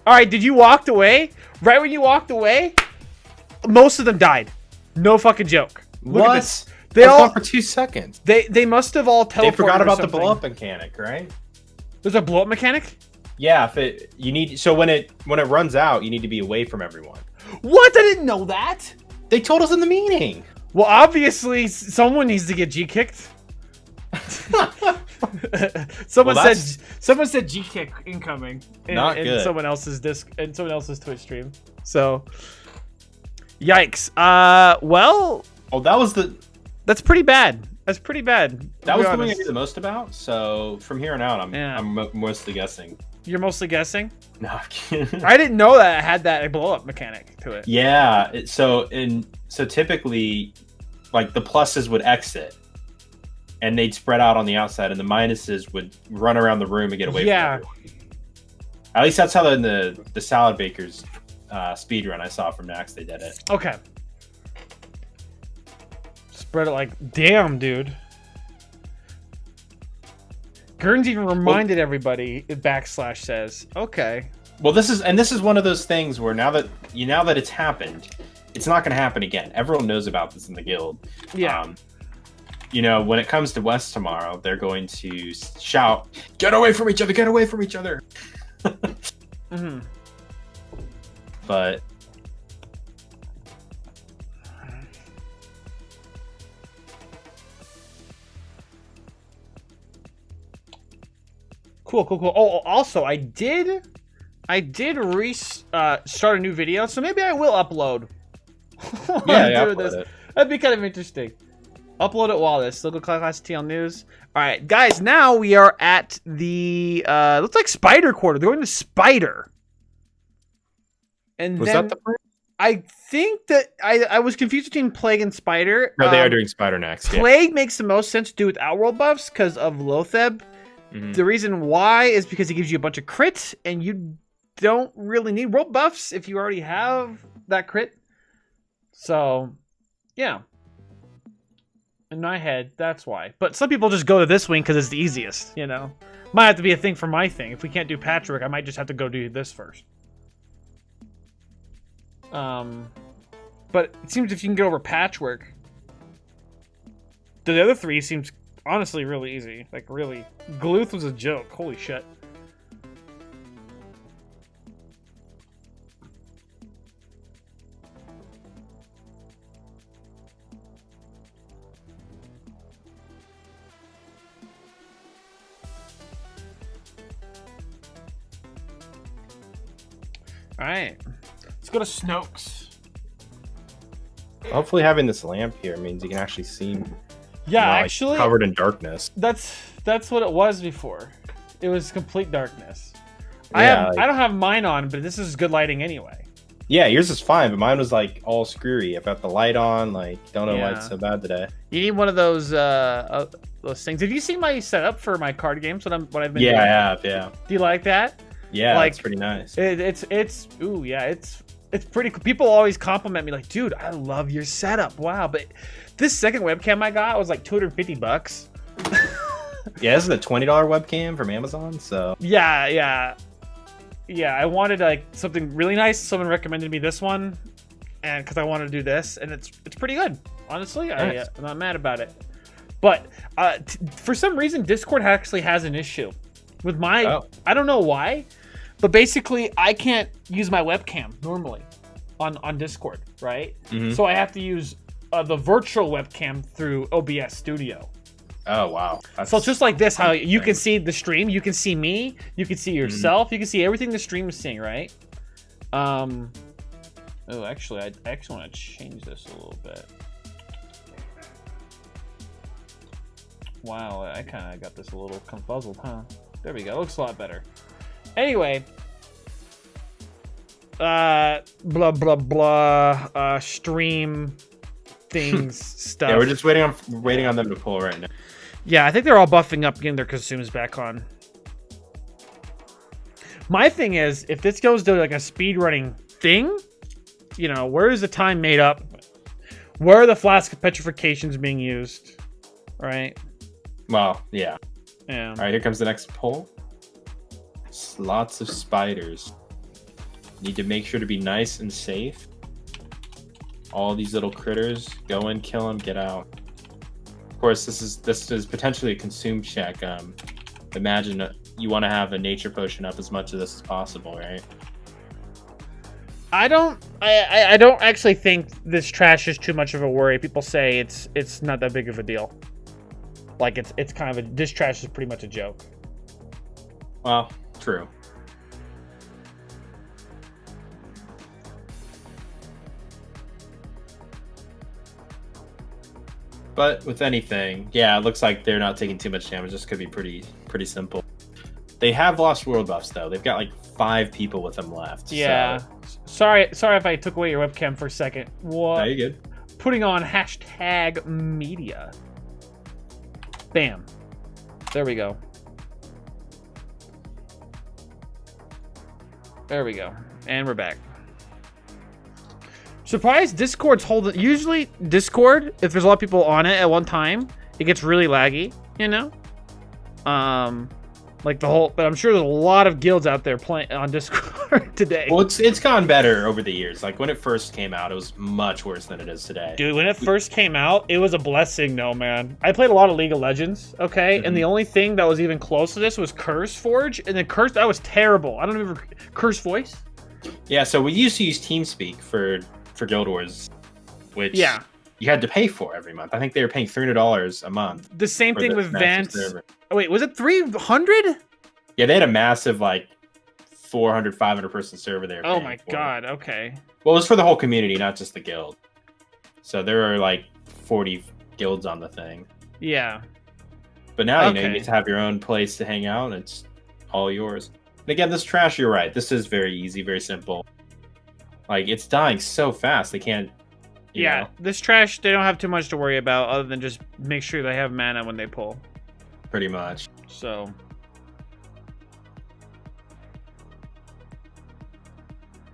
All right, did you walk away? Right when you walked away, most of them died. No fucking joke. Look at this. They all for 2 seconds. They must have all teleported. They forgot about the blow up mechanic, right? There's a blow up mechanic? Yeah, when it runs out, you need to be away from everyone. What? I didn't know that. They told us in the meeting. Well, obviously someone needs to get G kicked. Someone said G kick incoming in someone else's Twitch stream. So yikes. That's pretty bad. That's pretty bad. That was the thing I knew the most about. So from here on out, I'm mostly guessing. You're mostly guessing? No, I'm kidding. I didn't know that it had that blow up mechanic to it. Yeah. So typically, like the pluses would exit, and they'd spread out on the outside, and the minuses would run around the room and get away from everyone. At least that's how in the Salad Bakers speed run I saw from Nax they did it. Okay. Spread it like, damn, dude. Gurns even reminded everybody. / says, okay. Well, this is one of those things where now that it's happened, it's not going to happen again. Everyone knows about this in the guild. Yeah. When it comes to West tomorrow, they're going to shout, "Get away from each other! Get away from each other!" Mm-hmm. But cool. Oh, also, I did start a new video, so maybe I will upload. Upload it. That'd be kind of interesting. Upload it while this. Local Class TL News. All right, guys. Now we are at the looks like Spider Quarter. They're going to Spider. And was then that the part? I think that I was confused between Plague and Spider. No, they are doing Spider next. Plague makes the most sense to do with Outworld buffs because of Lotheb. Mm-hmm. The reason why is because it gives you a bunch of crits, and you don't really need world buffs if you already have that crit. So, yeah. In my head, that's why. But some people just go to this wing because it's the easiest, Might have to be a thing for my thing. If we can't do Patchwork, I might just have to go do this first. But it seems if you can get over Patchwork, the other three seems honestly really easy. Like, really. Gluth was a joke. Holy shit. Alright. Let's go to Snoke's. Hopefully having this lamp here means you can actually see. Yeah, actually covered in darkness. That's what it was before. It was complete darkness. Yeah, I don't have mine on, but this is good lighting anyway. Yeah, yours is fine, but mine was like all screwy. I've got the light on, don't know why it's so bad today. You need one of those things. Have you seen my setup for my card games? What I've been doing? Yeah, I have. Yeah. Do you like that? Yeah, it's pretty nice. It's pretty cool. People always compliment me like, dude, I love your setup. Wow, but this second webcam I got was like $250. Yeah, this is a $20 webcam from Amazon. So yeah. I wanted like something really nice. Someone recommended me this one, and because I wanted to do this, and it's pretty good. Honestly, nice. I'm not mad about it. But for some reason, Discord actually has an issue with my. Oh. I don't know why. But basically, I can't use my webcam normally on Discord, right? Mm-hmm. So I have to use the virtual webcam through OBS Studio. Oh, wow. So it's just like this, how you can see the stream, you can see me, you can see yourself, you can see everything the stream is seeing, right? Actually, I actually want to change this a little bit. Wow, I kind of got this a little confuzzled, huh? There we go. Looks a lot better. Anyway, blah blah blah. Stream things stuff. Yeah, we're just waiting on them to pull right now. Yeah, I think they're all buffing up, getting their consumes back on. My thing is, if this goes to like a speedrunning thing, where is the time made up? Where are the flask of petrifications being used? Right. Well, yeah. Yeah. All right, here comes the next poll. Lots of spiders. Need to make sure to be nice and safe. All these little critters, go in, kill them, get out. Of course, this is potentially a consume check. Imagine you want to have a nature potion up as much of this as possible, right? I don't actually think this trash is too much of a worry. People say it's not that big of a deal. Like it's kind of this trash is pretty much a joke. Well, true. But with anything, yeah, it looks like they're not taking too much damage. This could be pretty simple. They have lost world buffs though. They've got like 5 people with them left. Yeah. So. Sorry if I took away your webcam for a second. What? No, you're good. Putting on hashtag media. Bam. There we go. There we go. And we're back. Surprised Discord's holding. Usually Discord, if there's a lot of people on it at one time, it gets really laggy, you know? Like the whole, but I'm sure there's a lot of guilds out there playing on Discord today. Well, it's gone better over the years. Like when it first came out, it was much worse than it is today. Dude, when it first came out, it was a blessing, no man. I played a lot of League of Legends, okay, and the only thing that was even close to this was Curse Forge, and then that was terrible. I don't remember Curse Voice. Yeah, so we used to use TeamSpeak for Guild Wars, which yeah, you had to pay for every month. I think they were paying $300 a month. The same thing with Vance. Oh, wait, was it 300? Yeah, they had a massive like 400, 500 person server there. Oh my god, okay. Well, it was for the whole community, not just the guild. So there are like 40 guilds on the thing. Yeah. But now, you get to have your own place to hang out, and it's all yours. And again, this trash, you're right. This is very easy, very simple. Like, it's dying so fast, they can't... You know. This trash, they don't have too much to worry about other than just make sure they have mana when they pull. Pretty much. So...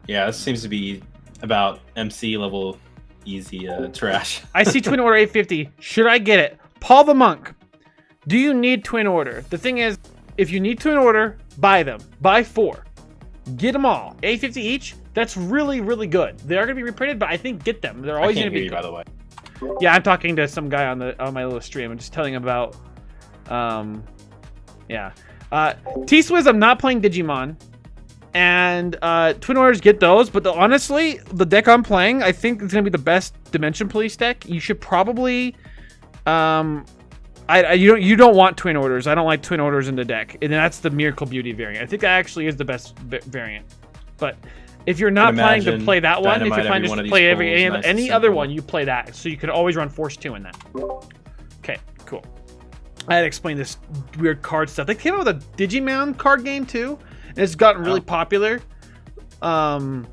Yeah, this seems to be about MC level easy trash. I see Twin Order 850. Should I get it? Paul the Monk. Do you need Twin Order? The thing is, if you need Twin Order, buy them. Buy 4. Get them all. 850 each. That's really, really good. They are going to be reprinted, but I think get them. They're always going to be good. By the way. Yeah, I'm talking to some guy on my little stream. I'm just telling him about T-Swizz, I'm not playing Digimon. And Twin Orders, get those, but honestly, the deck I'm playing, I think it's gonna be the best Dimension Police deck. You should probably, you don't want Twin Orders. I don't like Twin Orders in the deck, and that's the Miracle Beauty variant. I think that actually is the best variant. But if you're not planning to play that one, if you're planning to play any other one, you play that. So you could always run Force 2 in that. Okay, cool. I had to explain this weird card stuff. They came out with a Digimon card game too. And it's gotten really popular, but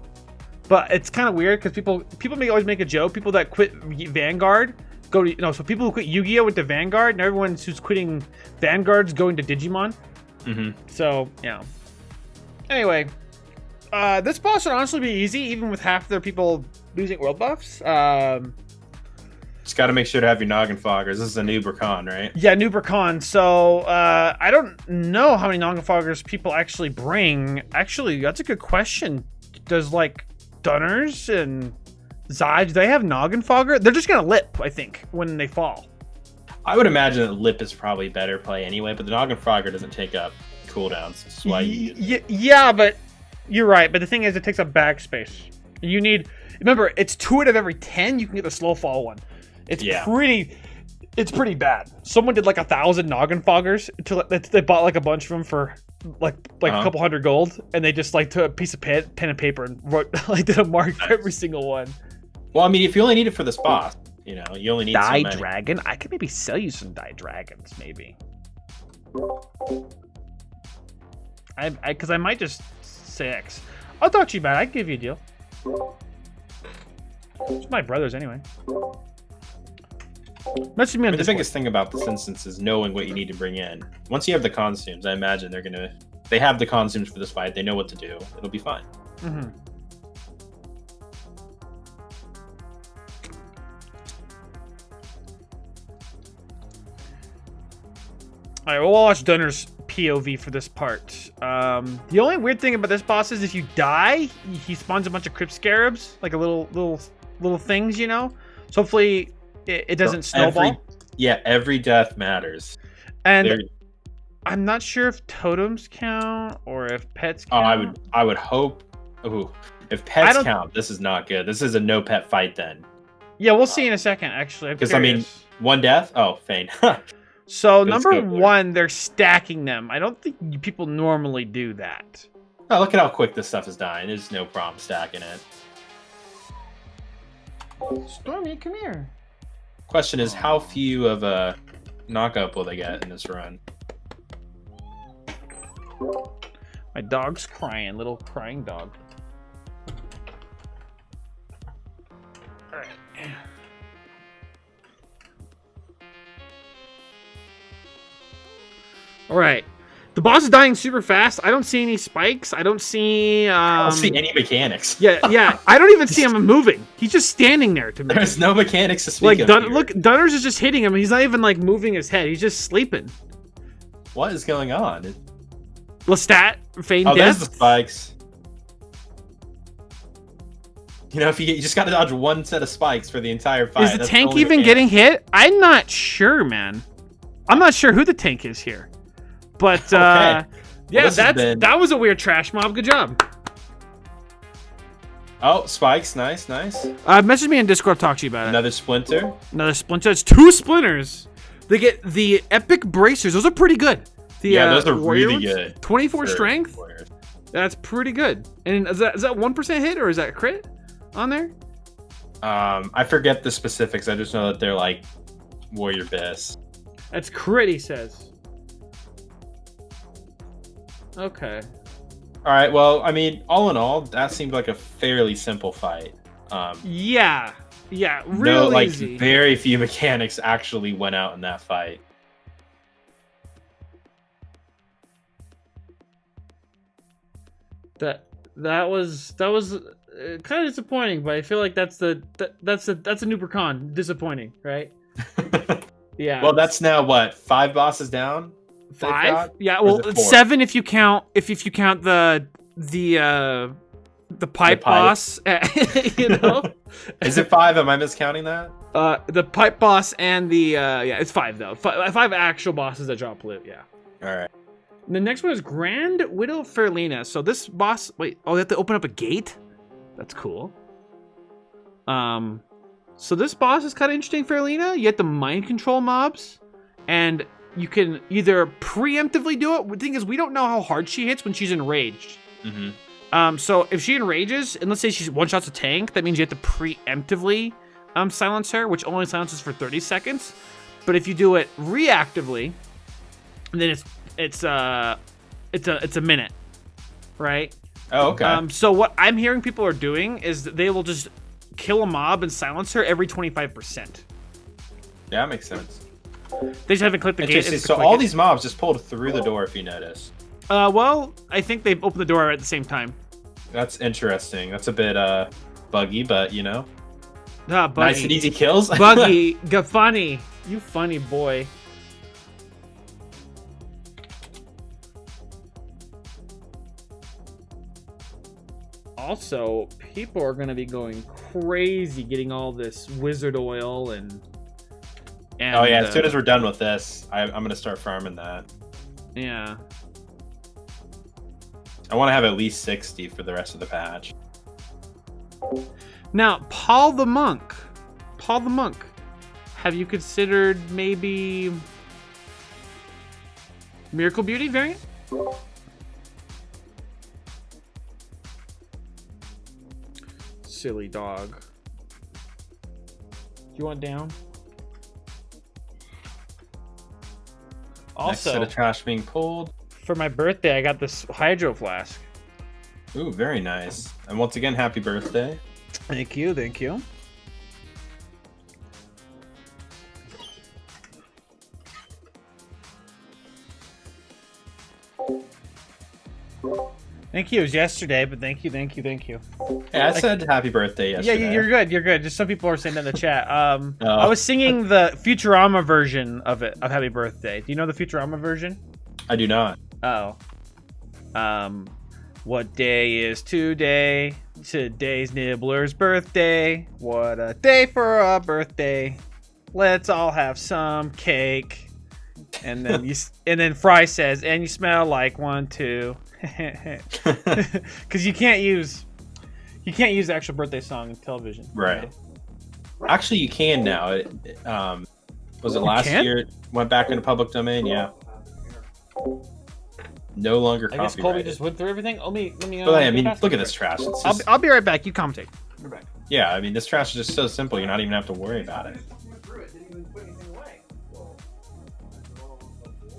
it's kind of weird because people may always make a joke. People that quit Vanguard so people who quit Yu-Gi-Oh went to Vanguard, and everyone who's quitting Vanguard's going to Digimon. So yeah. Anyway, this boss would honestly be easy, even with half their people losing world buffs. Just got to make sure to have your Noggin Foggers. This is a new Brakan, right? Yeah, new Brakan. So I don't know how many Noggin Foggers people actually bring. Actually, that's a good question. Does like Dunners and Zai, do they have Noggin Fogger? They're just gonna lip, I think, when they fall. I would imagine that lip is probably better play anyway, but the Noggin Fogger doesn't take up cooldowns. That's why yeah, but you're right. But the thing is, it takes up backspace. You need, remember, it's 2 out of every 10 you can get the slow fall one. It's pretty bad. Someone did like 1,000 Noggin Foggers until they bought like a bunch of them for like a couple hundred gold, and they just like took a piece of pen and paper and wrote like did a mark for every single one. Well, I mean, if you only need it for this boss, you only need Die so many. Dragon. I could maybe sell you some Die Dragons, maybe. Because I might just say X. I'll talk to you about it. I can give you a deal. It's my brother's anyway. Message me on the biggest thing about this instance is knowing what you need to bring in. Once you have the consumes, I imagine they have the consumes for this fight. They know what to do. It'll be fine. Alright, we'll watch Dunner's POV for this part. The only weird thing about this boss is if you die, he spawns a bunch of Crypt Scarabs, like a little things, you know? So hopefully it doesn't snowball. Every death matters. And I'm not sure if totems count or if pets count. I would hope. Ooh, if pets count, this is not good. This is a no pet fight then. Yeah, we'll see in a second, actually. Because, I mean, one death? Oh, Fane. So, number one, they're stacking them. I don't think people normally do that. Oh, look at how quick this stuff is dying. There's no problem stacking it. Stormy, come here. Question is, how few of a knockup will they get in this run? My dog's crying. Little crying dog. Alright. Alright. The boss is dying super fast. I don't see any spikes. I don't see... I don't see any mechanics. yeah. I don't even see him moving. He's just standing there to me. There's no mechanics to speak of here. Look, Dunners is just hitting him. He's not even, like, moving his head. He's just sleeping. What is going on? Lestat, Fane death. There's the spikes. You know, you just got to dodge one set of spikes for the entire fight. Is the tank even getting hit? I'm not sure, man. I'm not sure who the tank is here. But, okay. Yeah, that was a weird trash mob. Good job. Oh, spikes. Nice. Message me in Discord. Talk to you about it. Another splinter. It's 2 splinters. They get the epic bracers. Those are pretty good. Those are really good. 24 strength. That's pretty good. And is that 1% hit or is that crit on there? I forget the specifics. I just know that they're like warrior best. That's crit, he says. Okay. All right. Well, I mean, all in all, that seemed like a fairly simple fight. Yeah, really easy. Very few mechanics actually went out in that fight. That was kind of disappointing, but I feel like that's a new pecan. Disappointing, right? Yeah. Well, that's now what, 5 bosses down? 5? Yeah. Well, it's 7 if you count the pipe boss. You know. Is it 5? Am I miscounting that? The pipe boss and the it's 5 though. 5 actual bosses that drop loot. Yeah. All right. The next one is Grand Widow Ferlina. So this boss, they have to open up a gate? That's cool. So this boss is kind of interesting, Ferlina. You have to mind control mobs, and you can either preemptively do it. The thing is, we don't know how hard she hits when she's enraged. Mm-hmm. So if she enrages, and let's say she's one-shots a tank, that means you have to preemptively silence her, which only silences for 30 seconds. But if you do it reactively, then it's a minute, right? Oh, okay. So what I'm hearing people are doing is that they will just kill a mob and silence her every 25%. Yeah, that makes sense. They just haven't clicked the gate. So all these mobs just pulled through the door, if you notice. Well, I think they've opened the door at the same time. That's interesting. That's a bit buggy, but you know. Buggy. Nice and easy kills. Buggy, funny. You funny boy. Also, people are going to be going crazy getting all this wizard oil and oh yeah, as soon as we're done with this, I'm going to start farming that. Yeah. I want to have at least 60 for the rest of the patch. Now, Paul the Monk. Have you considered maybe Miracle Beauty variant? Silly dog. Do you want down? Also, next set of trash being pulled. For my birthday, I got this hydro flask. Ooh, very nice. And once again, happy birthday. Thank you. Thank thank you. It was yesterday, but thank you. Yeah, I said happy birthday yesterday. Yeah, you're good. Just some people are saying that in the chat. I was singing the Futurama version of Happy Birthday. Do you know the Futurama version? I do not. Oh. What day is today? Today's Nibbler's birthday. What a day for a birthday. Let's all have some cake. And then Fry says, and you smell like one too. Because you can't use the actual birthday song in television. Right. You know? Actually, you can now. Was it last year? It went back into public domain. Yeah. No longer copyrighted. I guess Colby just went through everything. Let me. But I mean, look at this trash. It's just, I'll be right back. You commentate. You're back. Yeah, I mean, this trash is just so simple. You're not even have to worry about it.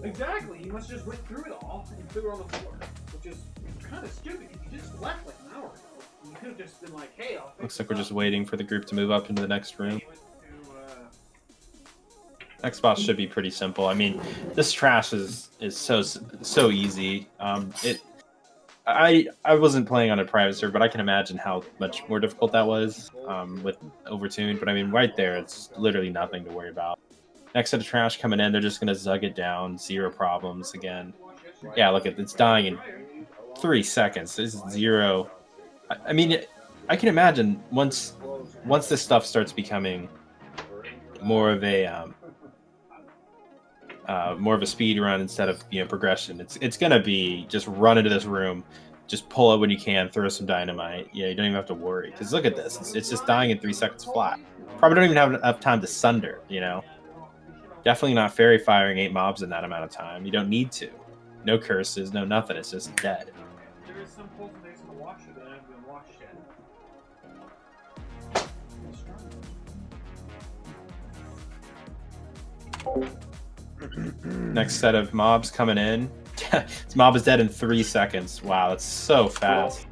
Exactly. You must just went through it all and threw it on the floor, which is kind of stupid. You just left like an hour ago. You could have just been like, "Hey, I'll." Looks like we're just waiting for the group to move up into the next room. Next boss should be pretty simple. I mean, this trash is so easy. I wasn't playing on a private server, but I can imagine how much more difficult that was with Overtuned. But I mean, right there, it's literally nothing to worry about. Next set of trash coming in, they're just gonna zug it down, zero problems again. Yeah, look at it's dying in 3 seconds. This is zero. I mean, I can imagine once this stuff starts becoming more of a speed run instead of progression. It's gonna be just run into this room, just pull it when you can, throw some dynamite. Yeah, you don't even have to worry because look at this. It's just dying in 3 seconds flat. Probably don't even have enough time to sunder. Definitely not fairy firing 8 mobs in that amount of time. You don't need to. No curses, no nothing. It's just dead. There is some cultivation to watch it that I haven't been watched yet. Next set of mobs coming in. This mob is dead in 3 seconds. Wow, that's so fast.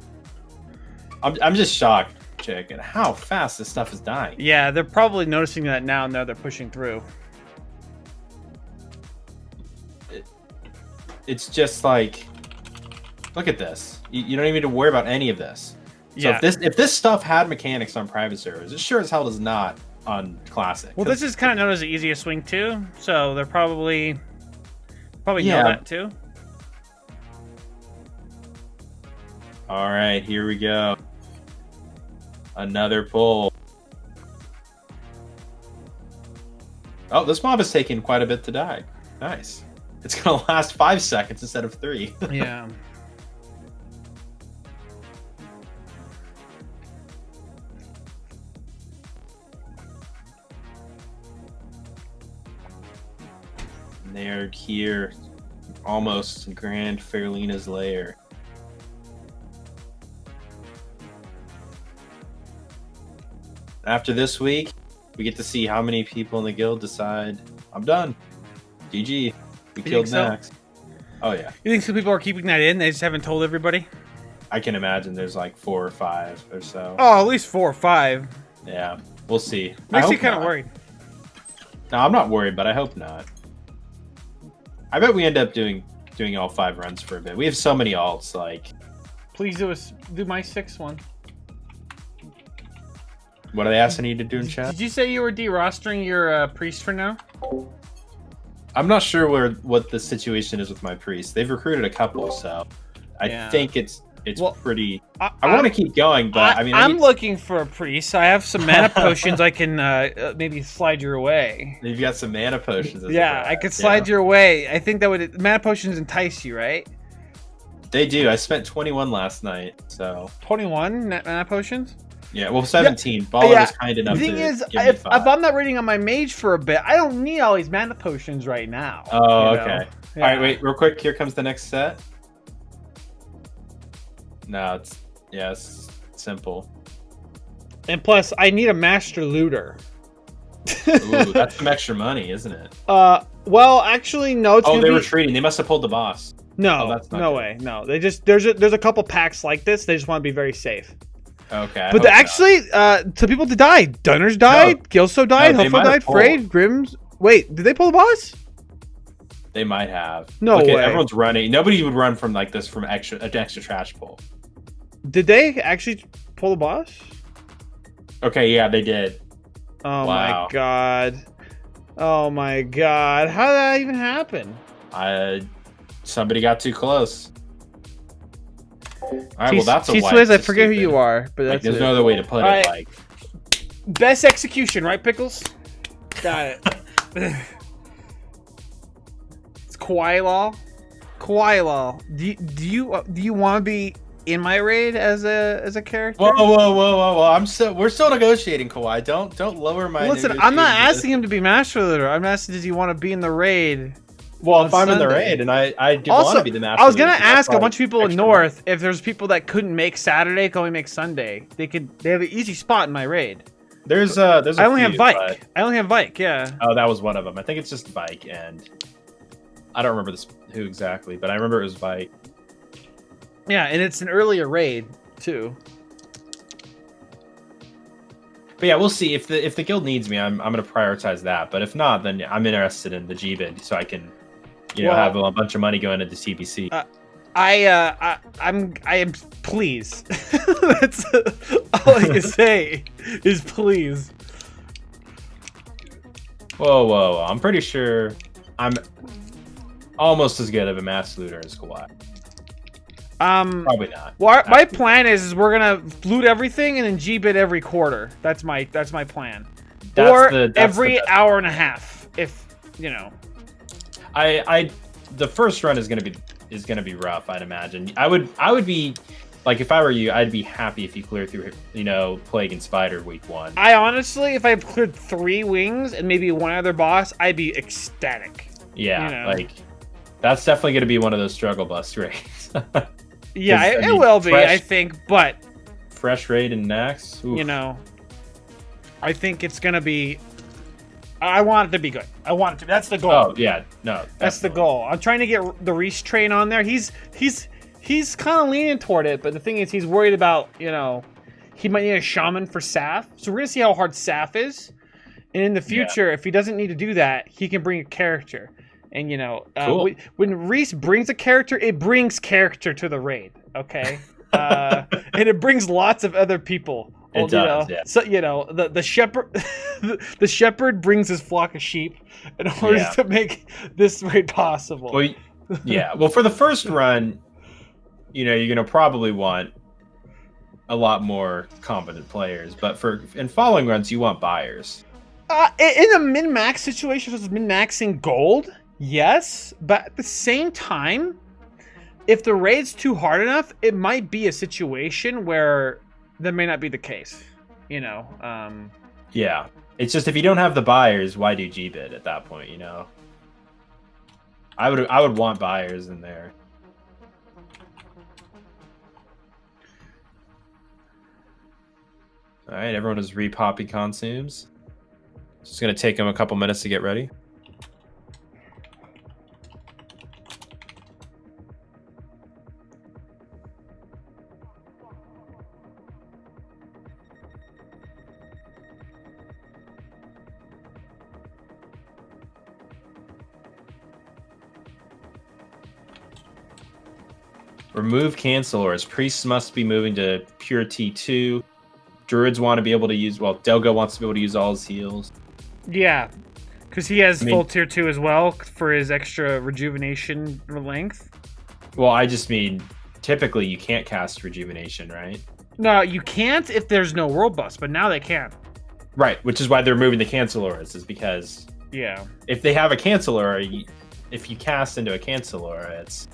I'm just shocked, Chick, at how fast this stuff is dying. Yeah, they're probably noticing that now and they're pushing through. It's just like, look at this. You don't even need to worry about any of this. So yeah. if this stuff had mechanics on private servers, it sure as hell does not on classic. Well, this is kind of known as the easiest swing too, so they're probably know that too. All right, here we go. Another pull. Oh, this mob has taken quite a bit to die. Nice. It's gonna last 5 seconds instead of 3. Yeah. And they're here, almost Grand Fairlina's lair. After this week, we get to see how many people in the guild decide, I'm done. GG. We killed Max. Oh, yeah. You think some people are keeping that in? They just haven't told everybody? I can imagine there's like 4 or 5 or so. Oh, at least 4 or 5. Yeah, we'll see. Makes you kind of worried. No, I'm not worried, but I hope not. I bet we end up doing all 5 runs for a bit. We have so many alts, like... Please do my 6th one. What are they asking you to do in chat? Did you say you were de-rostering your priest for now? I'm not sure what the situation is with my priest. They've recruited a couple, so I think it's pretty. I want to keep going, but I'm looking for a priest. I have some mana potions. I can maybe slide your way. You've got some mana potions. Yeah, I could slide your way. I think that would mana potions entice you, right? They do. I spent 21 last night, so 21 mana potions. Yeah, well, 17. Baller was kind enough to give me 5. If I'm not reading on my mage for a bit, I don't need all these mana potions right now. Oh, okay. Yeah. All right, wait, real quick. Here comes the next set. No, it's simple. And plus, I need a master looter. Ooh, that's some extra money, isn't it? Well, actually, no. They're retreating. They must have pulled the boss. No, that's not no good. way. No, they just there's a couple packs like this. They just want to be very safe. Okay. But actually, some people died. Dunners died. Gilso died. Huffle died. Frayed. Grims. Wait, did they pull the boss? They might have. No way. Everyone's running. Nobody would run from like this from an extra trash pull. Did they actually pull the boss? Okay, yeah, they did. Oh Wow. my god. Oh my god. How did that even happen? Somebody got too close. All right, well, that's a T-Swizz, I forget who you are, but that's there's no other way to put it. Like, best execution, right, Pickles? Got it. It's Kawaii Law. Kawaii Law. Do you want to be in my raid as a character? Whoa! We're still negotiating, Kawhi. Don't lower my. Listen, I'm not asking him to be Master Leader. I'm asking, does he want to be in the raid? Well, if I'm in the raid and I do want to be the Master Leader. I was gonna ask a bunch of people in North if there's people that couldn't make Saturday, can only make Sunday. They have an easy spot in my raid. There's I only have Vike. I only have Vike. Yeah. Oh, that was one of them. I think it's just Vike, and I don't remember who exactly, but I remember it was Vike. Yeah, and it's an earlier raid too. But yeah, we'll see if the guild needs me. I'm gonna prioritize that. But if not, then I'm interested in the GBID, so I can, have a bunch of money going into TBC. I am please. That's all I can say is please. Whoa! I'm pretty sure I'm almost as good of a Master Looter as Kawhi. Probably not. Well, my plan is we're gonna loot everything and then GBID every quarter. That's my plan. That's every hour and a half, if you know. The first run is gonna be rough. I'd imagine. I would be like, if I were you, I'd be happy if you clear through Plague and Spider week 1. I honestly, if I cleared 3 wings and maybe one other boss, I'd be ecstatic. Yeah, like that's definitely gonna be one of those struggle bus raids. Yeah, it will be, I think, but fresh raid and Nax. Oof. I think it's gonna be. I want it to be good. I want it to. That's the goal. Oh yeah, no, that's the goal. I'm trying to get the Reese train on there. He's kind of leaning toward it, but the thing is, he's worried about he might need a shaman for Saf. So we're gonna see how hard Saf is, and in the future, if he doesn't need to do that, he can bring a character. And cool. When Reese brings a character, it brings character to the raid. Okay, and it brings lots of other people. It does, yeah. So the shepherd, the shepherd brings his flock of sheep in order to make this raid possible. Well, yeah. Well, for the first run, you're gonna probably want a lot more competent players, but in following runs, you want buyers. In a min-max situation, such as min-maxing gold, yes, but at the same time, if the raid's too hard enough, it might be a situation where that may not be the case. Yeah, it's just if you don't have the buyers, why do GBID at that point? I would want buyers in there. All right, everyone is repopping consumes. It's just gonna take them a couple minutes to get ready. Remove Cancelors. Priests must be moving to pure T2. Druids want to be able to use... Well, Delga wants to be able to use all his heals. Yeah, because he has full tier 2 as well for his extra rejuvenation length. Well, I just mean, typically you can't cast rejuvenation, right? No, you can't if there's no world bus, but now they can. Right, which is why they're moving the Cancelors, is because... Yeah. If they have a Cancelor, if you cast into a Cancelor, it's...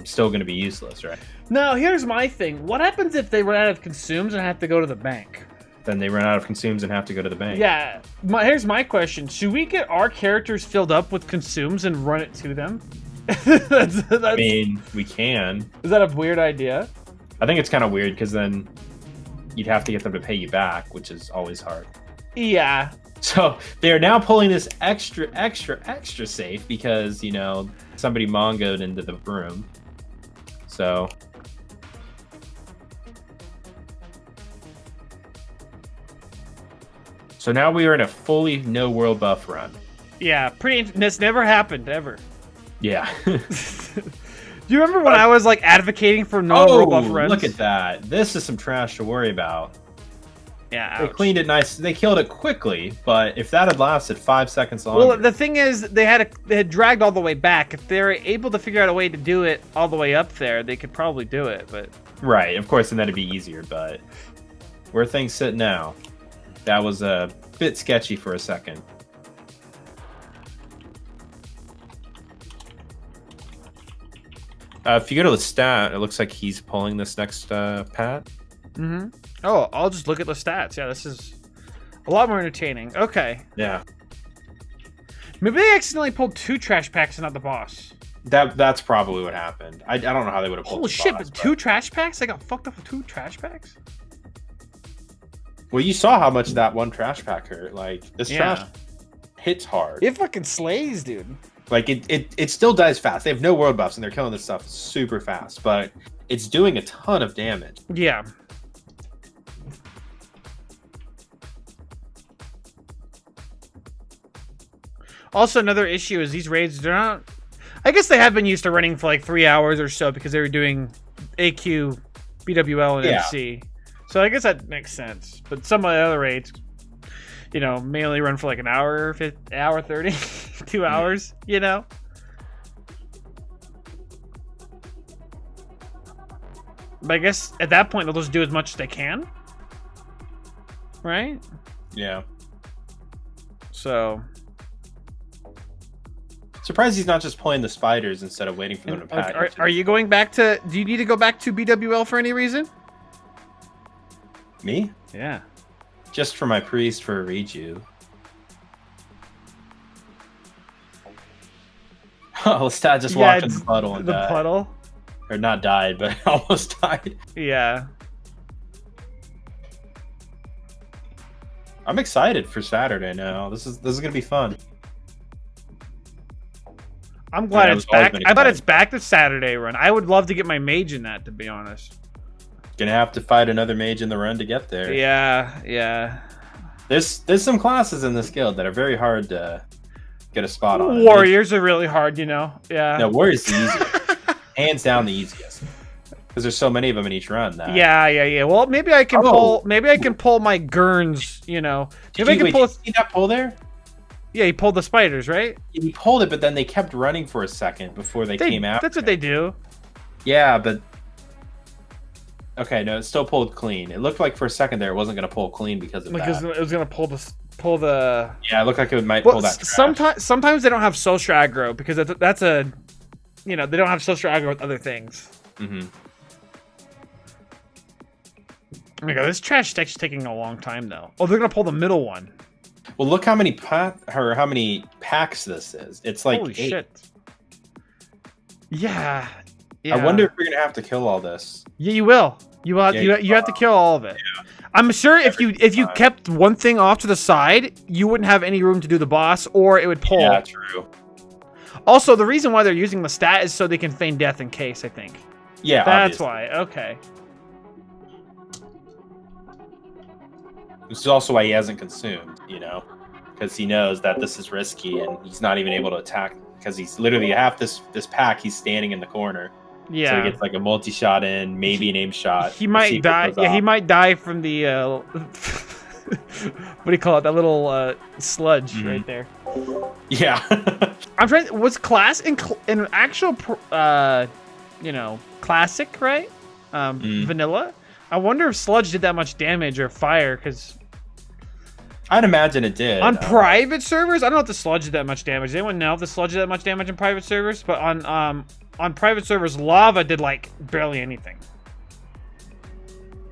still going to be useless, right? Now, here's my thing. What happens if they run out of consumes and have to go to the bank? Then they run out of consumes and have to go to the bank. Yeah. Here's my question. Should we get our characters filled up with consumes and run it to them? I mean, we can. Is that a weird idea? I think it's kind of weird because then you'd have to get them to pay you back, which is always hard. Yeah. So they're now pulling this extra safe because, somebody mongoed into the room. So now we are in a fully no world buff run. Yeah, this never happened ever. Yeah. you remember when I was like advocating for no roll buff runs? Look at that. This is some trash to worry about. Yeah, ouch. They cleaned it nice. They killed it quickly, but if that had lasted 5 seconds longer... Well, the thing is, they had dragged all the way back. If they're able to figure out a way to do it all the way up there, they could probably do it, but... Right, of course, and that'd be easier, but... Where things sit now, that was a bit sketchy for a second. If you go to the stat, it looks like he's pulling this next Pat. Mm-hmm. Oh, I'll just look at the stats. Yeah, this is a lot more entertaining. Okay. Yeah. Maybe they accidentally pulled 2 trash packs and not the boss. That's probably what happened. I don't know how they would have pulled Holy shit, but 2 trash packs? I got fucked up with 2 trash packs? Well, you saw how much that one trash pack hurt. Like, this trash hits hard. It fucking slays, dude. Like, it still dies fast. They have no world buffs, and they're killing this stuff super fast. But it's doing a ton of damage. Yeah. Also, another issue is these raids, they're not... I guess they have been used to running for like 3 hours or so because they were doing AQ, BWL, and MC. So I guess that makes sense. But some of the other raids, you know, mainly run for like an hour, hour 30, 2 hours, you know? But I guess at that point, they'll just do as much as they can. Right? Yeah. So... Surprised he's not just pulling the spiders instead of waiting for them to pack. Are you going back to... Do you need to go back to BWL for any reason? Me? Yeah. Just for my priest for a reju. Oh, Lestat just walked in the puddle and died. The puddle? Or not died, but almost died. Yeah. I'm excited for Saturday now. This is gonna be fun. I'm glad it's back. I bet it's back to Saturday run. I would love to get my mage in that, to be honest. Gonna have to fight another mage in the run to get there. Yeah, yeah. There's some classes in this guild that are very hard to get a spot on. Warriors are really hard, you know. Yeah. No, Warriors the easiest. Hands down the easiest. Because there's so many of them in each run. That... Yeah. Well, maybe I can pull. Maybe I can pull my Gurns. You know. Maybe I can pull. Did you see that pull there? Yeah, he pulled the spiders, right? He pulled it, but then they kept running for a second before they came out. That's what they do. Yeah, but... Okay, no, it still pulled clean. It looked like for a second there it wasn't going to pull clean because of that. Because it was going to pull the... Yeah, it looked like it might pull that trash. Sometimes they don't have social aggro because that's a... You know, they don't have social aggro with other things. Mm-hmm. Oh my god, this trash is actually taking a long time, though. Oh, they're going to pull the middle one. Well, look how many packs this is. It's like holy 8. Shit. Yeah. I wonder if we're gonna have to kill all this. Yeah, you will. You will. You have to kill all of it. Yeah. I'm sure if you kept one thing off to the side, you wouldn't have any room to do the boss, or it would pull. Yeah, true. Also, the reason why they're using the stat is so they can feign death in case. I think. Yeah, that's why. Okay. This is also why he hasn't consumed, you know, because he knows that this is risky and he's not even able to attack because he's literally half this pack. He's standing in the corner. Yeah. So he gets like a multi-shot in, maybe an aim shot. He might die. Yeah, he might die from the what do you call it? That little sludge right there. Yeah. I'm trying. Was class in actual you know, classic, right? Vanilla. I wonder if sludge did that much damage or fire, because I'd imagine it did. On private servers, I don't know if the sludge did that much damage. Does anyone know if the sludge did that much damage in private servers? But on private servers, lava did like barely anything.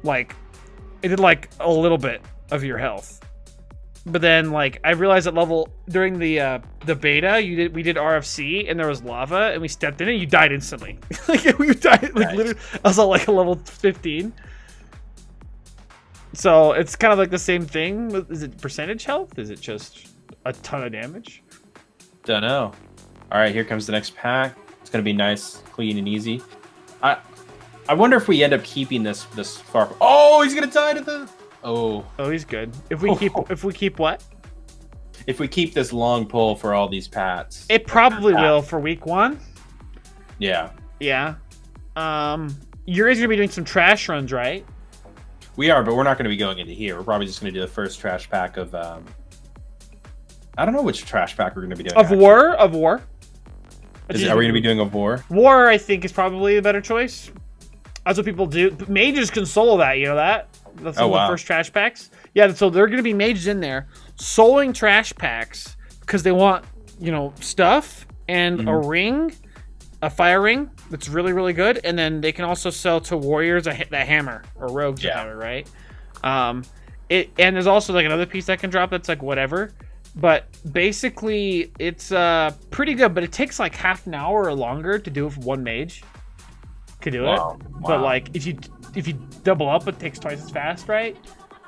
Like, it did like a little bit of your health. But then, like, I realized at level during the beta, we did RFC and there was lava and we stepped in and you died instantly. Like we died like literally. I was at like a level 15. So it's kind of like the same thing. Is it percentage health? Is it just a ton of damage? Don't know. All right, here comes the next pack. It's gonna be nice, clean, and easy. I wonder if we end up keeping this far. Oh, he's gonna die to the. Oh, he's good. If we keep what? If we keep this long pull for all these pats. It probably will for week 1. Yeah. Yeah. You guys are gonna be doing some trash runs, right? We are, but we're not going to be going into here. We're probably just going to do the first trash pack of. I don't know which trash pack we're going to be doing. Of War. Are we going to be doing of War? War, I think, is probably the better choice. That's what people do. Mages can solo that. You know that? That's one of the first trash packs. Yeah, so they're going to be mages in there soloing trash packs because they want, stuff and a ring, a fire ring that's really, really good, and then they can also sell to warriors that hammer or rogues a hammer, right? And there's also like another piece that can drop that's like whatever, but basically it's pretty good. But it takes like half an hour or longer to do it for one mage. Could do it, but like if you double up, it takes twice as fast, right?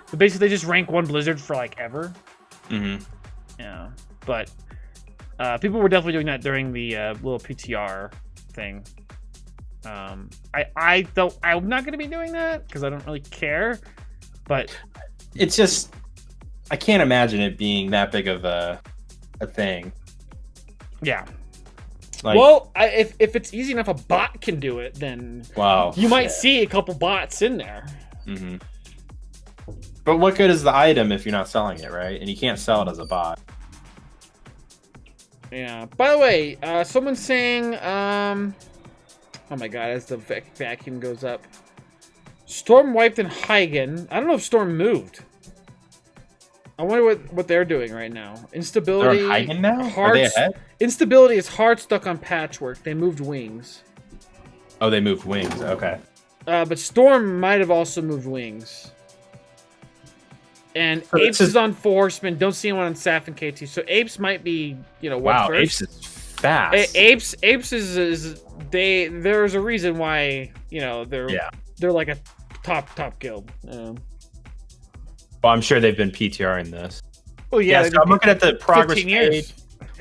But basically, they just rank one blizzard for like ever. Yeah, but people were definitely doing that during the little PTR thing. I'm not going to be doing that because I don't really care. But it's just I can't imagine it being that big of a thing. Yeah. Well, if it's easy enough, a bot can do it. Then you might see a couple bots in there. But what good is the item if you're not selling it, right? And you can't sell it as a bot. Yeah. By the way, someone's saying, oh my god, as the vacuum goes up, Storm wiped in Heigen. I don't know if Storm moved. I wonder what they're doing right now. Instability. They're on Heigen now? Are they ahead? Instability is hard stuck on Patchwork. They moved Wings. Oh, they moved Wings. Okay. But Storm might have also moved Wings. And Apes is on Horseman. Don't see anyone on Saf and KT. So Apes might be, first. Apes is fast. Apes is there's a reason why, they're like a top guild. Well, I'm sure they've been PTRing this. Oh yeah, so I'm looking at the progress page.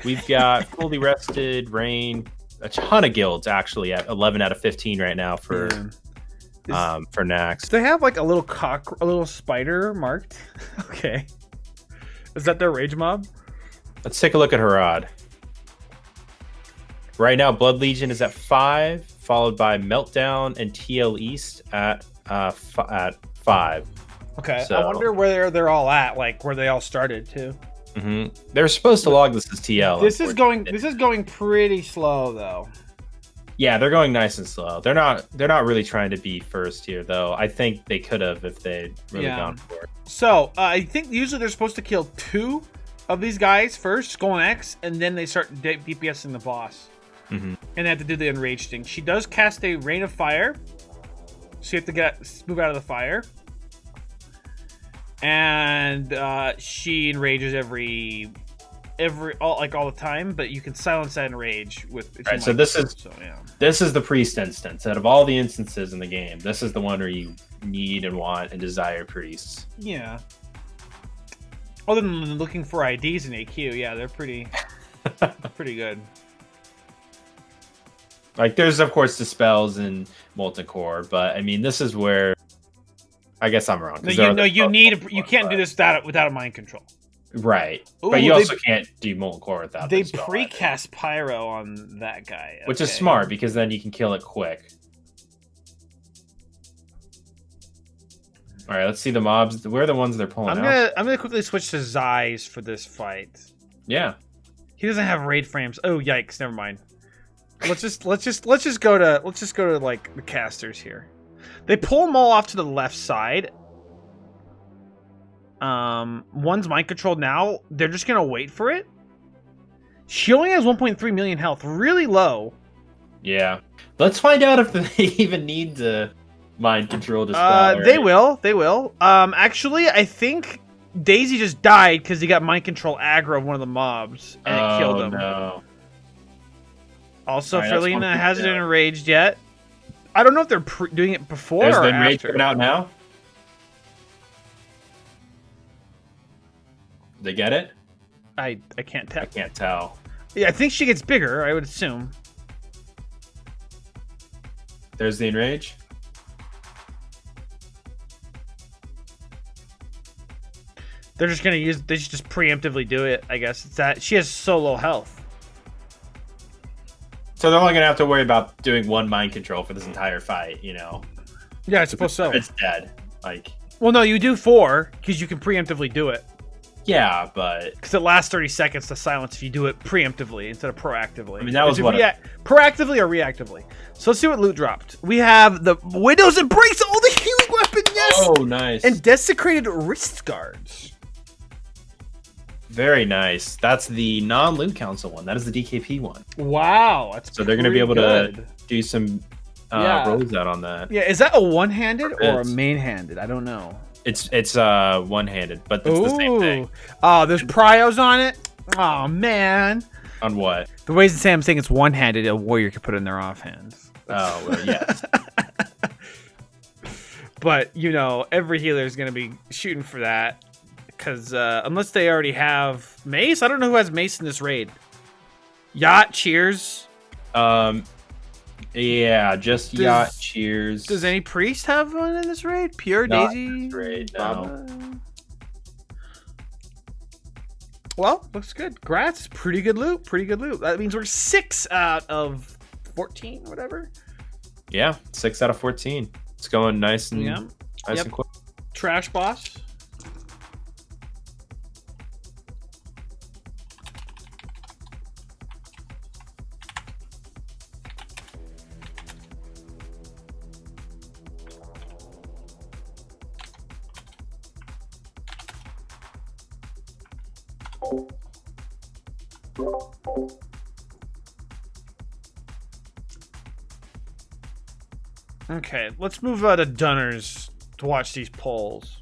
We've got Fully Rested, Rain, a ton of guilds actually at 11 out of 15 right now for Nax. They have like a little spider marked. Okay, is that their rage mob? Let's take a look at Harad. Right now, Blood Legion is at 5, followed by Meltdown and TL East at 5. Okay, so I wonder where they're all at, like where they all started too. They're supposed to log this as TL. This is going pretty slow though. Yeah, they're going nice and slow. They're not really trying to be first here though. I think they could have if they'd really gone for it. So I think usually they're supposed to kill 2 of these guys first, Skull and X, and then they start DPSing the boss. And they have to do the enraged thing. She does cast a Rain of Fire, so you have to move out of the fire. And she enrages all the time, but you can silence that enrage with. Right, so this is the priest instance. Out of all the instances in the game, this is the one where you need and want and desire priests. Yeah. Other than looking for IDs in AQ, yeah, they're pretty good. Like, there's of course dispels in Molten Core, but I mean, this is where I guess I'm wrong. You can't do this without a mind control. Right. Ooh, but you also can't do Molten Core without They precast Pyro on that guy. Which is smart, because then you can kill it quick. Alright, let's see the mobs. Where are the ones they're pulling out? I'm gonna quickly switch to Zeiss for this fight. Yeah. He doesn't have raid frames. Oh yikes, never mind. Let's just go to like the casters here. They pull them all off to the left side. One's mind controlled now. They're just gonna wait for it. She only has 1.3 million health, really low. Yeah. Let's find out if they even need to mind control dispel. They will. Actually, I think Daisy just died because he got mind control aggro of one of the mobs and it killed him. No. Also, Ferlina hasn't enraged yet. I don't know if they're doing it before or the after. coming out now? They get it? I can't tell. I can't tell. Yeah, I think she gets bigger, I would assume. There's the enrage. They're just gonna they just preemptively do it, I guess. It's that she has so low health. So they're only gonna have to worry about doing one mind control for this entire fight, you know? Yeah, I suppose so. It's dead. Like, Well, no, you do 4 because you can preemptively do it. yeah, but Because it lasts 30 seconds to silence if you do it preemptively instead of proactively. I mean, that was what proactively or reactively. So let's see what loot dropped. We have the Widow's Embrace, all the healing weapon, yes! oh, nice, And desecrated wrist guards. very nice. That's the non-loot council one. That is the DKP one. Wow, that's So they're gonna be able pretty to good. do some Yeah. rolls out on that. Yeah, is that a one-handed or a It's- main-handed? I don't know. It's one-handed, but it's the same thing. Oh, there's pryos on it. Oh man. On what? The way Sam's saying it's one-handed, a warrior could put it in their offhands. Oh, well, yes. But you know, every healer is gonna be shooting for that because unless they already have mace, I don't know who has mace in this raid. Yacht, cheers. Yeah, just Does- yacht. Cheers. Does any priest have one in this raid? Pure Not Daisy. in this raid, no. Baba? Well, looks good. Grats, pretty good loot. Pretty good loot. That means we're 6 out of 14, or whatever. Yeah, 6 out of 14. It's going nice and Yeah. nice Yep. and quick. Trash boss. Okay, let's move to Dunners to watch these polls.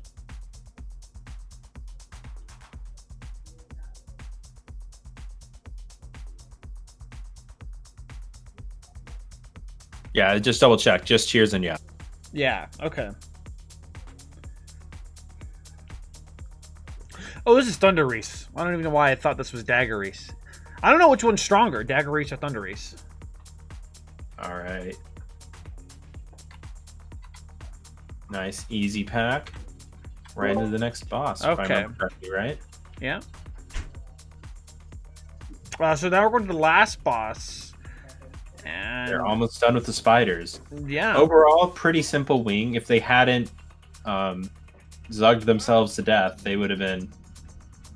Yeah, just double check. Just cheers and yeah. Yeah, okay. Oh, this is Thunder Reese. I don't even know why I thought this was Dagger Reese. I don't know which one's stronger, Dagger Reese or Thunder Reese. All right. Nice, easy pack. Right into the next boss. If I Okay. remember correctly, right? Yeah. So now we're going to the last boss. And They're almost done with the spiders. yeah. Overall, pretty simple wing. If they hadn't zugged themselves to death, they would have been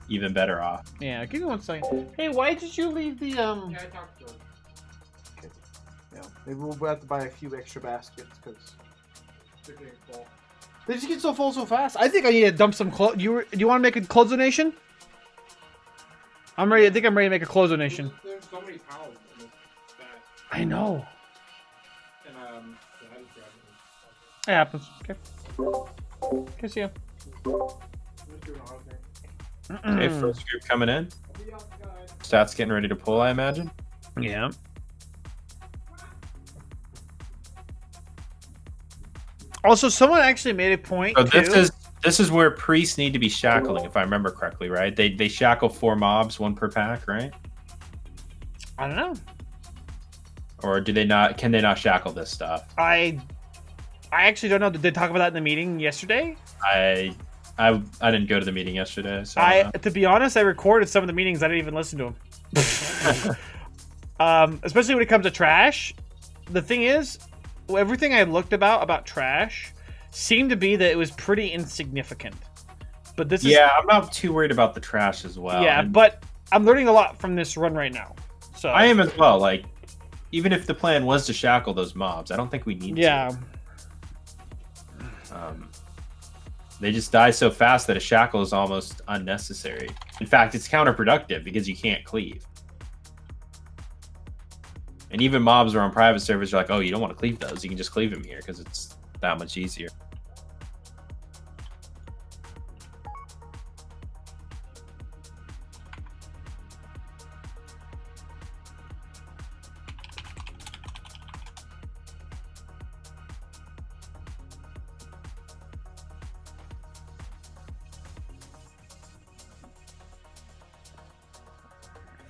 even better off. Yeah, give me 1 second. Hey, why did you leave the Yeah, I talked to him. Yeah, maybe we'll have to buy a few extra baskets because They're getting full. they just get so full so fast. I think I need to dump some clothes. Do you want to make a clothes donation? I'm ready. I think I'm ready to make a clothes donation. There's so many pounds in this bag. I know. And the head is grabbing. It happens. Okay. Okay, see ya. I'm just doing all of it. Okay, first group coming in. I'll be outside. Stats getting ready to pull, I imagine. Yeah. Also, someone actually made a point. So too. this is where priests need to be shackling, if I remember correctly, right? They shackle 4 mobs, 1 per pack, right? I don't know. Or do they not? Can they not shackle this stuff? I actually don't know. Did they talk about that in the meeting yesterday? I didn't go to the meeting yesterday, so I don't know. To be honest, I recorded some of the meetings. I didn't even listen to them. Especially when it comes to trash. The thing is, everything I looked about trash seemed to be that it was pretty insignificant. But this is Yeah, I'm not too worried about the trash as well. yeah, And but I'm learning a lot from this run right now. So I am as well. Like, even if the plan was to shackle those mobs, I don't think we need yeah. to. They just die so fast that a shackle is almost unnecessary. In fact, it's counterproductive because you can't cleave. And even mobs are on private servers are like, oh, you don't want to cleave those. You can just cleave them here because it's that much easier.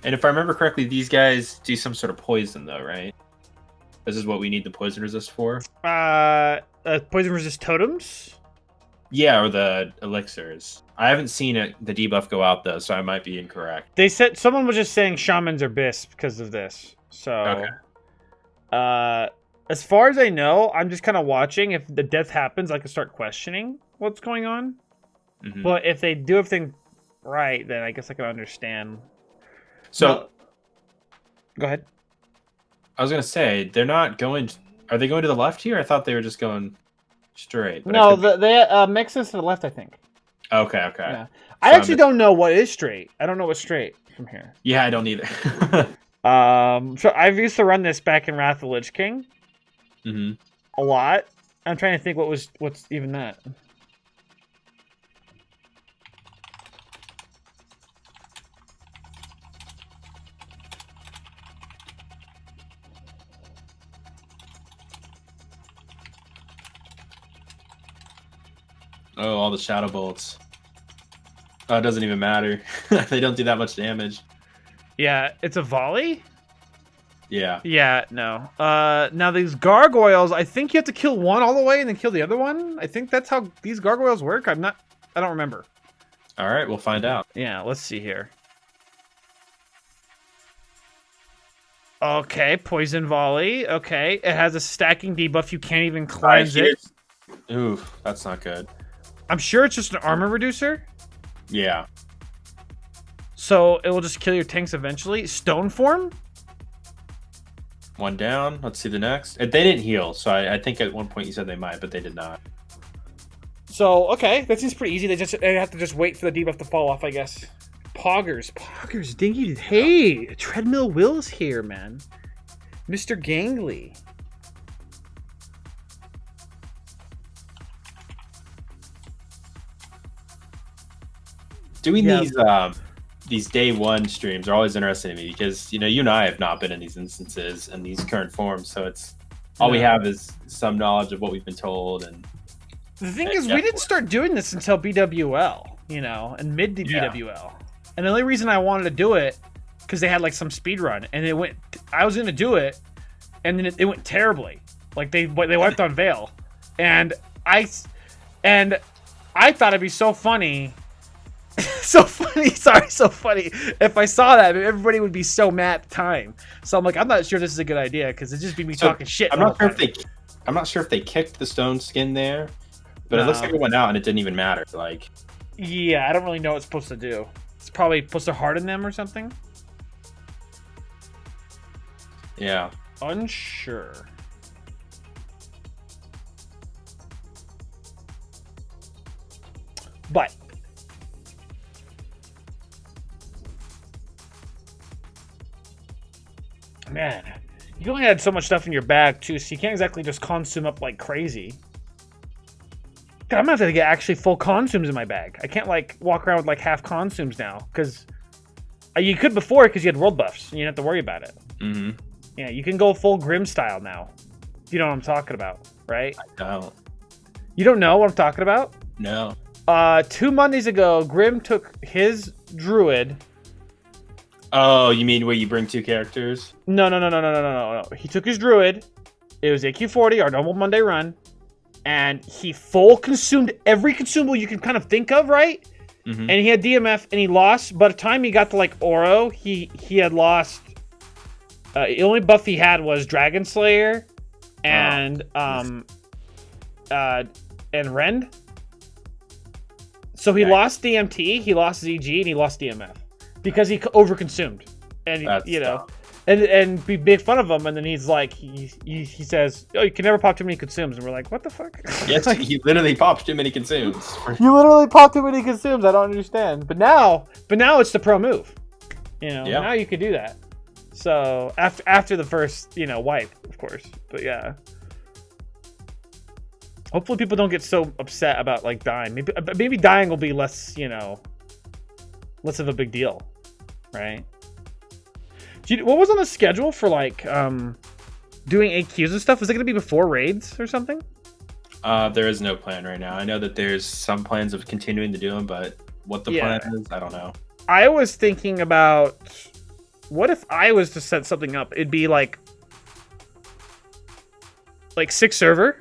And if I remember correctly, these guys do some sort of poison, though, right? This is what we need the poison resist for? Poison resist totems. Yeah, or the elixirs. I haven't seen the debuff go out, though, so I might be incorrect. They said someone was just saying shamans are bis because of this. So Okay. As far as I know, I'm just kind of watching. If the death happens, I can start questioning what's going on. Mhm. But if they do everything right, then I guess I can understand. So No. Go ahead. I was gonna say they're not going. Are they going to the left here? I thought they were just going straight. But I No, could- they mix this to the left, I think. Okay. Yeah. So I I'm actually just- don't know what is straight. I don't know what's straight from here. Yeah, I don't either. So I've used to run this back in Wrath of the Lich King hmm a lot. I'm trying to think what's even that. Oh, all the shadow bolts. Oh, it doesn't even matter. They don't do that much damage. Yeah, it's a volley? Yeah. Yeah, no. Now these gargoyles, I think you have to kill one all the way and then kill the other one. I think that's how these gargoyles work. I don't remember. All right, we'll find out. Yeah, let's see here. Okay, poison volley. Okay, it has a stacking debuff. You can't even cleanse it. Ooh, that's not good. I'm sure it's just an armor reducer, Yeah. so it will just kill your tanks eventually. Stone form? One down. Let's see the next. They didn't heal, so I think at one point you said they might, but they did not. So, okay, that seems pretty easy. They have to just wait for the debuff to fall off, I guess. Poggers, Dingy. Hey, Treadmill Will's here, man. Mr. Gangly. Doing Yeah. these day one streams are always interesting to me because you and I have not been in these instances and these current forms, so it's all we No. have is some knowledge of what we've been told. And The thing is, we didn't start doing this until BWL, and mid to Yeah. BWL. And the only reason I wanted to do it, because they had like some speed run, and I was going to do it, and then it went terribly. Like they wiped on Veil, and I thought it'd be so funny. So funny if I saw that, everybody would be so mad at the time. So I'm like, I'm not sure this is a good idea because it'd just be me So, talking shit. I'm the not whole sure time. I'm not sure if they kicked the stone skin there, but it looks No. like it went out and it didn't even matter. Like, Yeah, I don't really know what it's supposed to do. It's probably supposed to harden them or something. yeah. Unsure. But man, you only had so much stuff in your bag too, so you can't exactly just consume up like crazy. God, I'm gonna have to get actually full consumes in my bag. I can't like walk around with like half consumes now because you could before because you had world buffs and you didn't have to worry about it. Mm-hmm. Yeah, you can go full Grim style now. You know what I'm talking about, right? No. You don't know what I'm talking about? No. 2 Mondays ago, Grim took his druid. Oh, you mean where you bring two characters? No. He took his druid. It was AQ40, our normal Monday run, and he full consumed every consumable you can kind of think of, right? Mm-hmm. And he had DMF, and he lost. By the time he got to like Oro, he had lost. The only buff he had was Dragon Slayer, and Rend. So he Okay. lost DMT, he lost ZG, and he lost DMF because he overconsumed, and That's dumb. and we make fun of him, and then he's like, he says, "Oh, you can never pop too many consumes," and we're like, "What the fuck?" Yes, he literally pops too many consumes. You literally pop too many consumes. I don't understand. But now it's the pro move. Yeah. Now you can do that. So after the first, wipe, of course. But yeah. Hopefully people don't get so upset about like dying. Maybe dying will be less, less of a big deal, right? What was on the schedule for like doing AQs and stuff? Was it going to be before raids or something? There is no plan right now. I know that there's some plans of continuing to do them, but what the Yeah. plan is, I don't know. I was thinking about what if I was to set something up? It'd be like 6 server,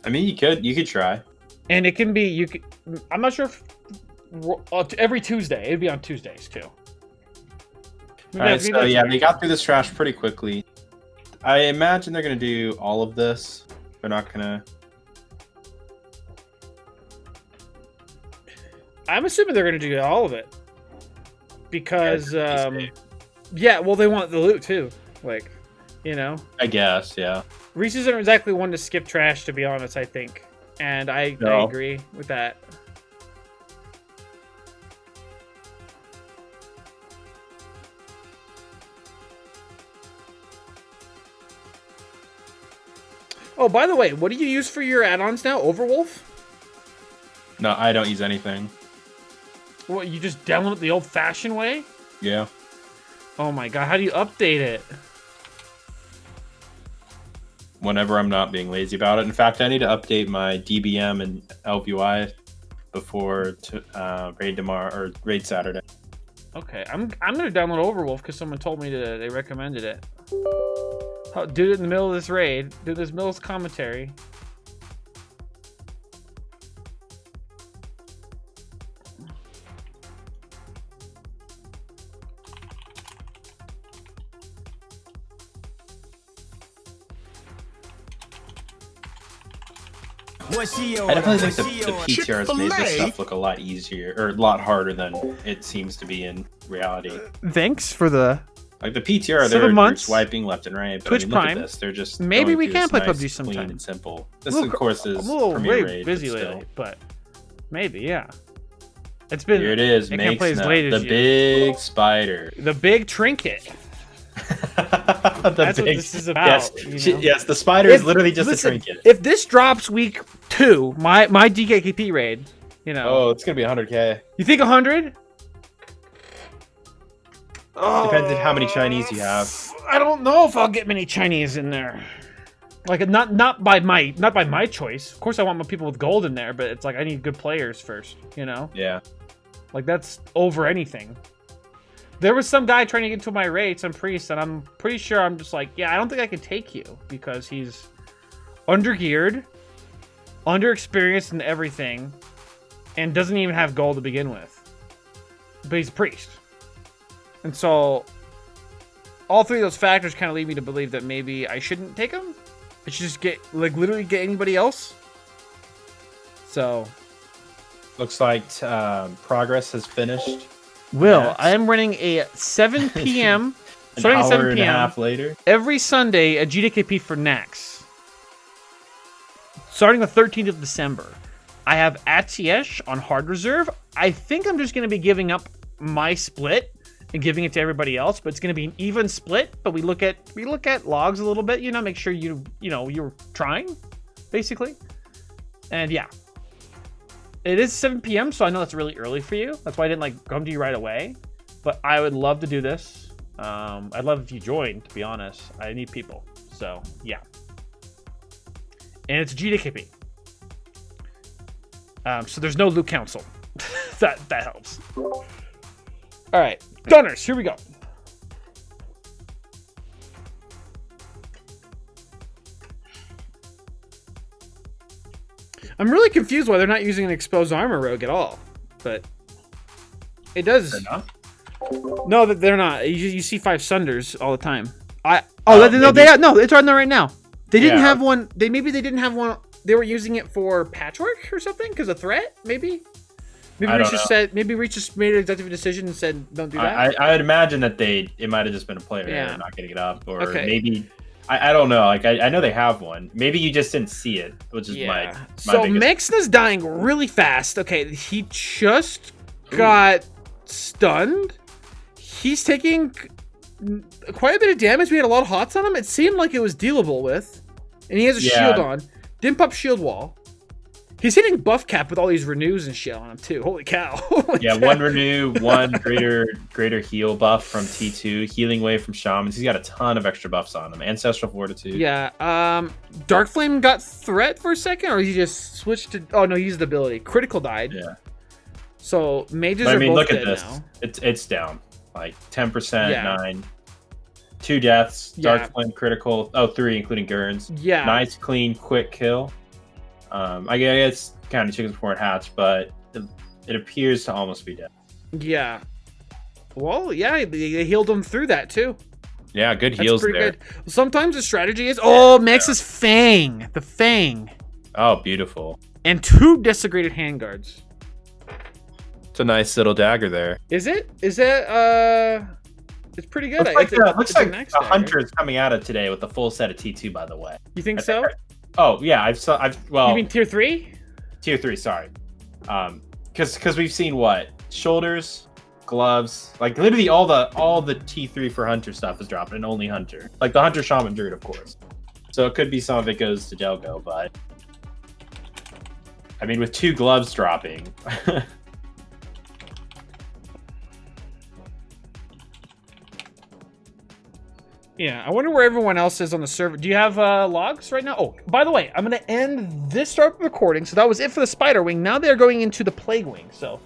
I mean, you could try. and it can be I'm not sure if every Tuesday. It'd be on Tuesdays too. All right, so yeah, they got through this trash pretty quickly. I imagine they're gonna do all of this. They're not gonna. I'm assuming they're going to do all of it because, Yeah, yeah. Well, they want the loot too. Like, you know, I guess, yeah. Reese isn't exactly one to skip trash, to be honest. I think, and I No. agree with that. Oh, by the way, what do you use for your add-ons now? Overwolf? No, I don't use anything. What, you just download it the old-fashioned way? Yeah. Oh my god, how do you update it? Whenever I'm not being lazy about it. In fact, I need to update my DBM and LVY before raid tomorrow or raid Saturday. Okay, I'm gonna download Overwolf because someone told me they recommended it. Oh, do it in the middle of this raid. Do this middle of commentary. I definitely think the PTRs made this stuff look a lot easier or a lot harder than it seems to be in reality. Thanks for the Like the PTR, 7 they're months. swiping left and right. But Twitch I mean, look Prime. at this. They're just Maybe going we through can this play nice, PUBG sometime. clean and simple. This, Little- of course, is I'm a little Premier way Raid, busy but lately, still. but maybe, yeah. It's been Here it is. I can't play as Makes late the as you. big spider. The big trinket. The That's what big- this is about. Yes, you know? yes. The spider is literally just listen, a trinket. If this drops week 2, my DKKP raid, you know, Oh, it's gonna be 100K. you think 100? Depends on how many Chinese you have. I don't know if I'll get many Chinese in there. Like not by my choice. Of course, I want my people with gold in there, but it's like I need good players first. You know, Yeah. like that's over anything. There was some guy trying to get into my raid, some priest, and I'm pretty sure I'm just like, yeah, I don't think I can take you because he's undergeared, underexperienced in everything, and doesn't even have gold to begin with. But he's a priest. And so all three of those factors kind of lead me to believe that maybe I shouldn't take him. I should just get, like, literally get anybody else. So, Looks like progress has finished. Will, Yes. I am running a 7 p.m. An starting at hour 7 and a p.m. half later. every Sunday a GDKP for Nax. Starting the 13th of December. I have Atiesh on hard reserve. I think I'm just going to be giving up my split and giving it to everybody else, but it's going to be an even split. But we look at logs a little bit, you know, make sure you're trying, basically. And yeah, it is 7 p.m. so I know that's really early for you. That's why I didn't like come to you right away. But I would love to do this. I'd love if you joined. To be honest, I need people. So yeah, and it's GDKP. So there's no loot council. that helps. All right, Gunners, here we go. I'm really confused why they're not using an exposed armor rogue at all, but it does. They're not? No, that they're not. You see 5 Sunders all the time. It's on there right now. They didn't Yeah. have one. Maybe they didn't have one. They were using it for patchwork or something because of threat. Maybe I Reach don't just know. said. Maybe Reach just made an executive decision and said, "Don't do that." I would imagine that it might have just been a player Yeah. error not getting it up, or Okay. maybe I don't know. Like I know they have one. Maybe you just didn't see it, which is my So biggest. Mexna's dying really fast. Okay, he just got stunned. He's taking quite a bit of damage. We had a lot of hots on him. It seemed like it was dealable with. And he has a Yeah. shield on. Didn't pop shield wall. He's hitting buff cap with all these renews and shit on him too. Holy cow. Yeah, one renew, one greater heal buff from T2, healing wave from shamans. He's got a ton of extra buffs on him. Ancestral fortitude. Yeah. Dark Flame got threat for a second, or he just switched to. Oh no, he used the ability. Critical died. Yeah. So mages But I are mean, both look at dead this. now. It's down like 10%, Yeah. 9, 2 deaths, Yeah. Dark Flame critical. Oh, 3 including Gurns. Yeah. Nice, clean, quick kill. I guess kind of chickens before it hatch, but it appears to almost be dead. Yeah. Well, yeah, they healed him through that too. Yeah, good That's heals pretty there. good. Sometimes the strategy is Max's Fang, the Fang, Oh, beautiful. and 2 desecrated handguards. It's a nice little dagger there. Is it? Is that It's pretty good. Looks like, It's a a next dagger. hunter is coming out of today with a full set of T2, by the way. You think so? Oh yeah, well, You mean tier 3? tier 3. Sorry, because we've seen what shoulders, gloves, like literally all the T3 for hunter stuff is dropping, and only hunter, like the hunter shaman druid, of course. So it could be some of it goes to Delgo, but I mean, with 2 gloves dropping. Yeah, I wonder where everyone else is on the server. Do you have logs right now? Oh, by the way, I'm going to end this start recording. So that was it for the Spider Wing. Now they're going into the Plague Wing. So